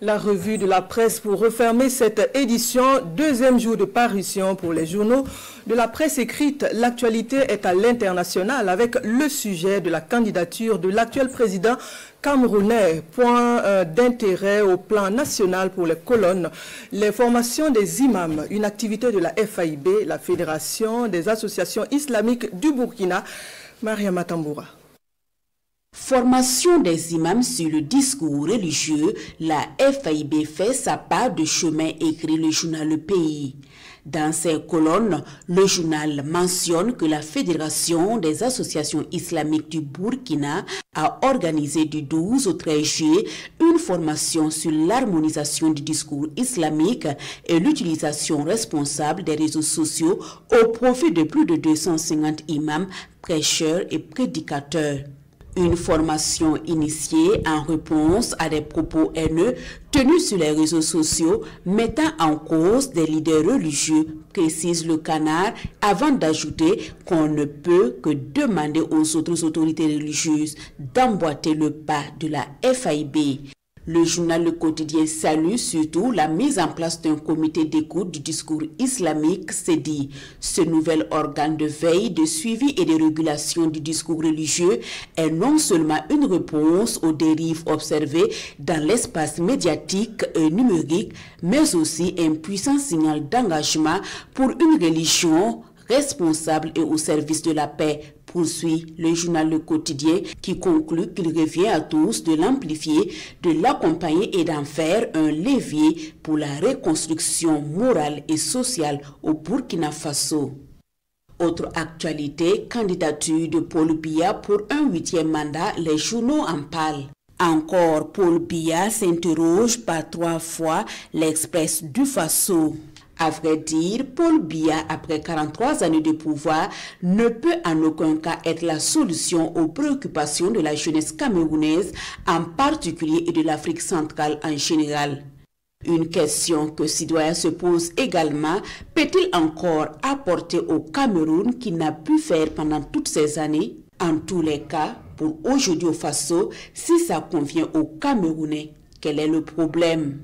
La revue de la presse pour refermer cette édition, deuxième jour de parution pour les journaux de la presse écrite. L'actualité est à l'international avec le sujet de la candidature de l'actuel président camerounais. Point d'intérêt au plan national pour les colonnes. Les formations des imams, une activité de la FAIB, la Fédération des associations islamiques du Burkina. Mariam Tamboura. Formation des imams sur le discours religieux, la FAIB fait sa part de chemin, écrit le journal Le Pays. Dans ses colonnes, le journal mentionne que la Fédération des associations islamiques du Burkina a organisé du 12 au 13 juillet une formation sur l'harmonisation du discours islamique et l'utilisation responsable des réseaux sociaux au profit de plus de 250 imams, prêcheurs et prédicateurs. Une formation initiée en réponse à des propos haineux tenus sur les réseaux sociaux mettant en cause des leaders religieux, précise le Canard, avant d'ajouter qu'on ne peut que demander aux autres autorités religieuses d'emboîter le pas de la FAIB. Le journal Le Quotidien salue surtout la mise en place d'un comité d'écoute du discours islamique, c'est dit. Ce nouvel organe de veille, de suivi et de régulation du discours religieux est non seulement une réponse aux dérives observées dans l'espace médiatique et numérique, mais aussi un puissant signal d'engagement pour une religion responsable et au service de la paix, poursuit le journal Le Quotidien qui conclut qu'il revient à tous de l'amplifier, de l'accompagner et d'en faire un levier pour la reconstruction morale et sociale au Burkina Faso. Autre actualité, candidature de Paul Biya pour un 8e mandat, les journaux en parlent. Encore, Paul Biya s'interroge par 3 fois l'Express du Faso. À vrai dire, Paul Biya, après 43 années de pouvoir, ne peut en aucun cas être la solution aux préoccupations de la jeunesse camerounaise, en particulier et de l'Afrique centrale en général. Une question que Citoyen se pose également, peut-il encore apporter au Cameroun qu'il n'a pu faire pendant toutes ces années? En tous les cas, pour aujourd'hui au Faso, si ça convient aux Camerounais, quel est le problème?